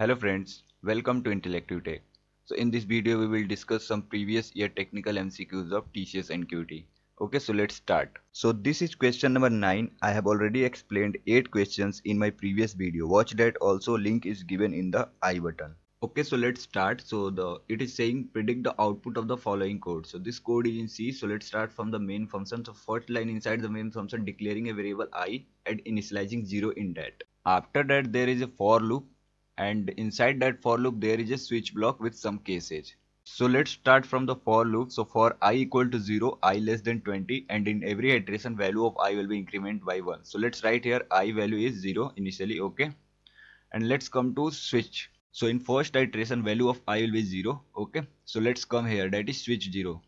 Hello friends, welcome to Intellective Tech. So in this video we will discuss some previous year technical MCQs of TCS and QT. Okay, so let's start. So this is question number 9. I have already explained 8 questions in my previous video. Watch that, also link is given in the I button. Okay, so let's start. So it is saying predict the output of the following code. So this code is in C. So let's start from the main function. So first line inside the main function declaring a variable I and initializing 0 in that. After that there is a for loop, and inside that for loop there is a switch block with some cases. So let's start from the for loop. So for I equal to 0, I less than 20, and in every iteration value of I will be incremented by 1. So let's write here I value is 0 initially, okay? And let's come to switch. So in first iteration value of I will be 0, okay? So let's come here, that is switch 0.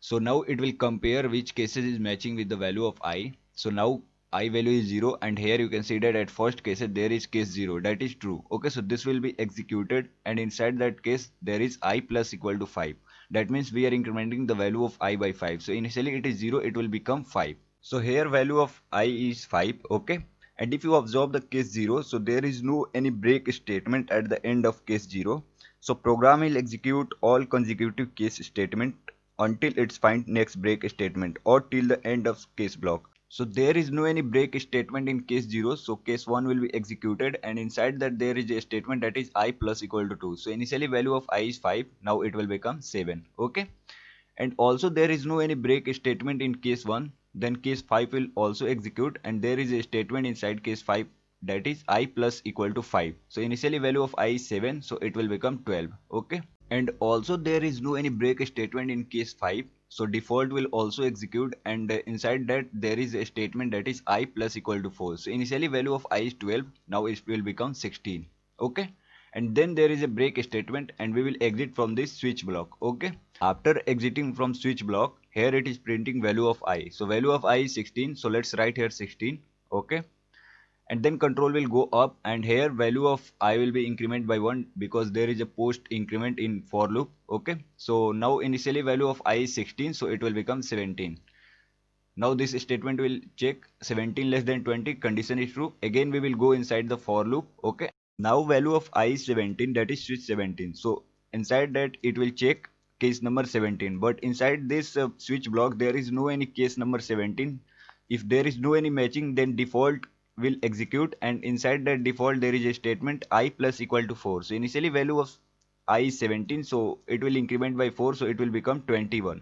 So now it will compare which cases is matching with the value of I. So now I value is 0, and here you can see that at first case there is case 0, that is true. Okay, so this will be executed, and inside that case there is I plus equal to 5. That means we are incrementing the value of I by 5. So initially it is 0, it will become 5. So here value of I is 5, okay? And if you observe the case 0, so there is no any break statement at the end of case 0. So program will execute all consecutive case statement until it's find next break statement or till the end of case block. So there is no any break statement in case 0. So case 1 will be executed, and inside that there is a statement that is I plus equal to 2. So initially value of I is 5. Now it will become 7. Okay. And also there is no any break statement in case 1. Then case 5 will also execute, and there is a statement inside case 5 that is I plus equal to 5. So initially value of I is 7. So it will become 12. Okay. And also there is no any break statement in case 5. So default will also execute, and inside that there is a statement that is I plus equal to 4. So initially value of I is 12. Now it will become 16. Okay. And then there is a break statement, and we will exit from this switch block. Okay. After exiting from switch block, here it is printing value of I. So value of I is 16. So let's write here 16. Okay. And then control will go up, and here value of I will be increment by 1 because there is a post increment in for loop. Okay, so now initially value of I is 16, so it will become 17. Now this statement will check 17 less than 20, condition is true. Again we will go inside the for loop. Okay, now value of I is 17, that is switch 17. So inside that it will check case number 17, but inside this switch block there is no any case number 17. If there is no any matching, then default will execute, and inside that default there is a statement I plus equal to 4. So initially value of I is 17, so it will increment by 4, so it will become 21.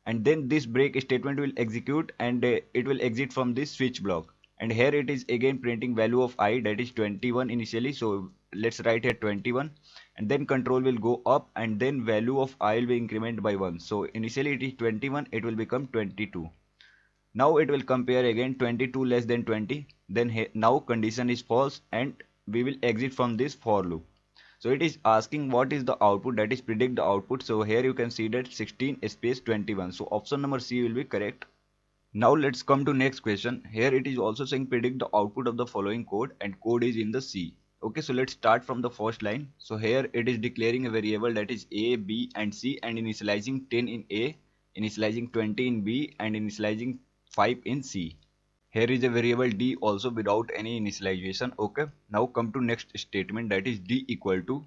And then this break statement will execute, and it will exit from this switch block, and here it is again printing value of I, that is 21 initially. So let's write here 21, and then control will go up, and then value of I will be incremented by 1. So initially it is 21, it will become 22. Now it will compare again 22 less than 20. Then now condition is false, and we will exit from this for loop. So it is asking what is the output, that is predict the output. So here you can see that 16 space 21. So option number C will be correct. Now let's come to next question. Here it is also saying predict the output of the following code, and code is in the C. Okay, so let's start from the first line. So here it is declaring a variable that is A, B and C, and initializing 10 in A, initializing 20 in B, and initializing 5 in C. Here is a variable D also without any initialization. Okay, now come to next statement, that is D equal to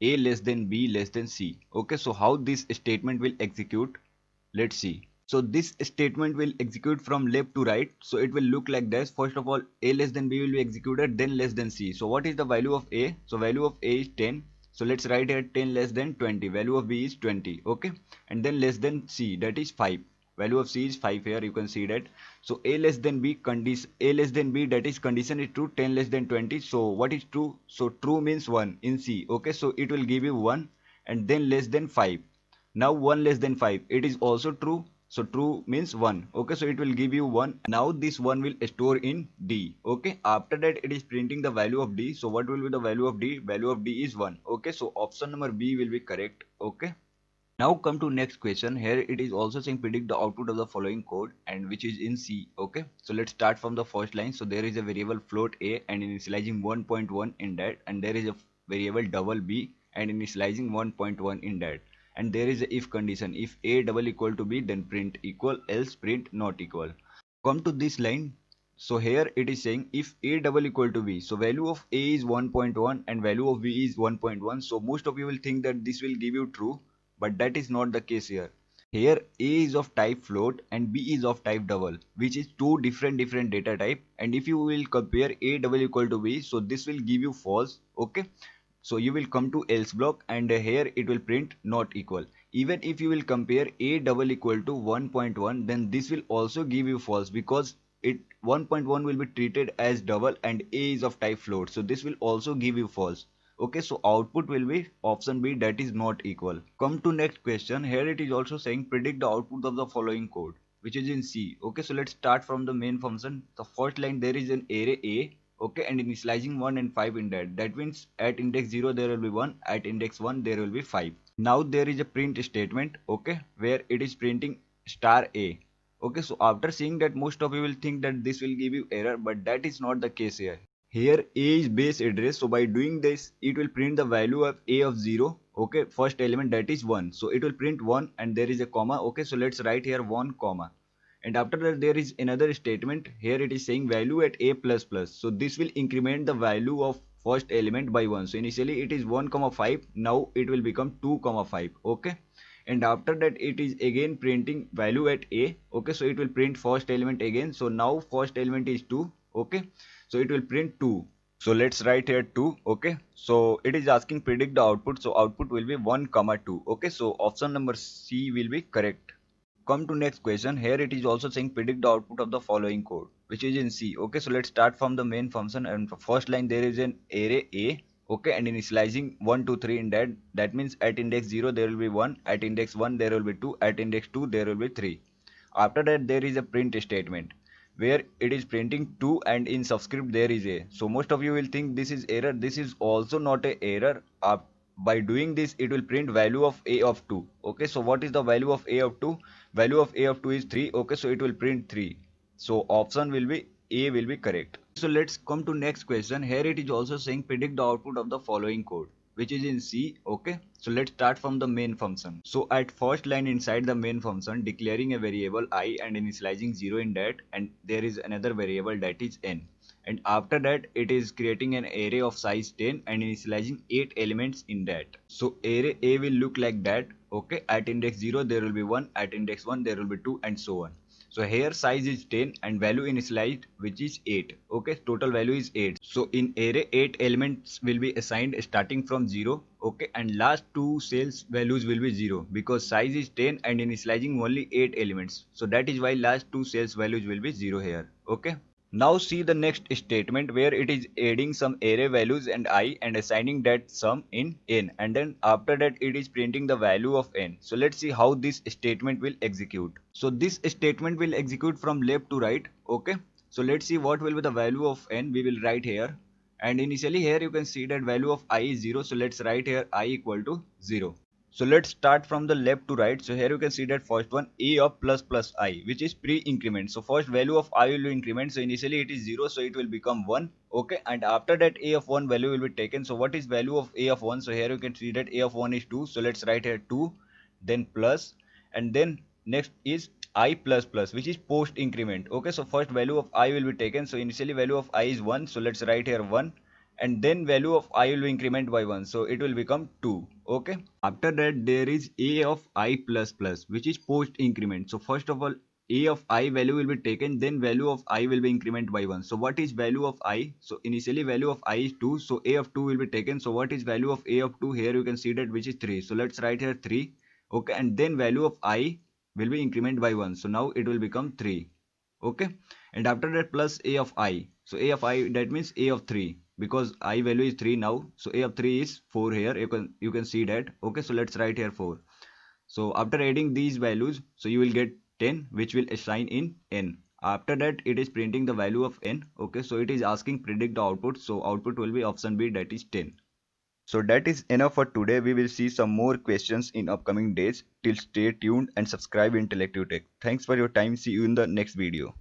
A less than B less than C. Okay, so how this statement will execute, let's see. So this statement will execute from left to right. So it will look like this. First of all, A less than B will be executed, then less than C. So what is the value of A? So value of A is 10. So let's write here 10 less than 20. Value of B is 20. Okay, and then less than C, that is 5. Value of C is 5 here, you can see that. So A less than B, condition A less than B, that is condition is true, 10 less than 20. So what is true? So true means 1 in C. Okay, so it will give you 1, and then less than 5. Now 1 less than 5, it is also true. So true means 1. Okay, so it will give you 1. Now this 1 will store in D. Okay, after that it is printing the value of D. So what will be the value of D? Value of D is 1. Okay, so option number B will be correct. Okay. Now come to next question. Here it is also saying predict the output of the following code, and which is in C. Okay, so let's start from the first line. So there is a variable float A and initializing 1.1 in that, and there is a variable double B and initializing 1.1 in that, and there is a if condition. If A double equal to B, then print equal, else print not equal. Come to this line. So here it is saying if a double equal to b, so value of a is 1.1 and value of b is 1.1. So most of you will think that this will give you true, but that is not the case here. Here a is of type float and b is of type double, which is two different data type. And if you will compare a double equal to b, so this will give you false. Okay, so you will come to else block and here it will print not equal. Even if you will compare a double equal to 1.1, then this will also give you false because it 1.1 will be treated as double and a is of type float, so this will also give you false. Okay, so output will be option B, that is not equal. Come to next question. Here it is also saying predict the output of the following code, which is in C. Okay, so let's start from the main function. The first line, there is an array A. Okay, and initializing 1 and 5 in that. That means at index 0 there will be 1, at index 1 there will be 5. Now there is a print statement, okay, where it is printing star A. Okay, so after seeing that, most of you will think that this will give you error, but that is not the case here. Here A is base address, so by doing this it will print the value of A of 0. Okay, first element, that is 1, so it will print 1 and there is a comma. Okay, so let's write here 1 comma, and after that there is another statement. Here it is saying value at A plus plus, so this will increment the value of first element by 1. So initially it is 1 comma 5, now it will become 2 comma 5. Okay, and after that it is again printing value at A. Okay, so it will print first element again, so now first element is 2. Okay, so it will print 2. So let's write here 2. Okay, so it is asking predict the output, so output will be 1 comma 2. Okay, so option number C will be correct. Come to next question. Here it is also saying predict the output of the following code, which is in C. Okay, so let's start from the main function, and for first line there is an array A. Okay, and initializing 1 2 3 in that. That means at index 0 there will be 1, at index 1 there will be 2, at index 2 there will be 3. After that there is a print statement where it is printing 2 and in subscript there is A. So most of you will think this is error. This is also not a error. By doing this it will print value of A of 2. Okay, so what is the value of A of 2? Value of A of 2 is 3. Okay, so it will print 3. So option will be A will be correct. So let's come to next question. Here it is also saying predict the output of the following code, which is in C. Okay, so let's start from the main function. So at first line inside the main function, declaring a variable I and initializing 0 in that, and there is another variable that is n, and after that it is creating an array of size 10 and initializing 8 elements in that. So array A will look like that. Okay, at index 0 there will be 1, at index 1 there will be 2, and so on. So here size is 10 and value initialized, which is 8. Okay, total value is 8. So in array 8 elements will be assigned starting from 0. Okay, and last two cells values will be 0 because size is 10 and initializing only 8 elements. So that is why last two cells values will be 0 here. Okay. Now see the next statement where it is adding some array values and I and assigning that sum in n, and then after that it is printing the value of n. So let's see how this statement will execute. So this statement will execute from left to right. Okay, so let's see what will be the value of n. We will write here, and initially here you can see that value of I is 0. So let's write here I equal to 0. So let's start from the left to right. So here you can see that first one, A of plus plus I, which is pre-increment. So first value of I will be increment. So initially it is 0, so it will become 1. Okay, and after that A of 1 value will be taken. So what is value of A of 1? So here you can see that A of 1 is 2. So let's write here 2, then plus, and then next is I plus plus, which is post increment. Okay, so first value of I will be taken. So initially value of I is 1. So let's write here 1. And then value of I will increment by 1, so it will become 2. Okay, after that there is A of I plus plus, which is post increment. So first of all A of I value will be taken, then value of I will be increment by 1. So what is value of I? So initially value of I is 2, so A of 2 will be taken. So what is value of A of 2? Here you can see that, which is 3. So let's write here 3. Okay, and then value of I will be increment by 1, so now it will become 3. Okay, and after that plus A of I. So A of I, that means A of 3, because I value is 3 now. So A of 3 is 4 here. You can see that. Okay, so let's write here 4. So after adding these values, so you will get 10, which will assign in n. After that it is printing the value of n. Okay, so it is asking predict the output. So output will be option B, that is 10. So that is enough for today. We will see some more questions in upcoming days. Till stay tuned and subscribe Intellective Tech. Thanks for your time. See you in the next video.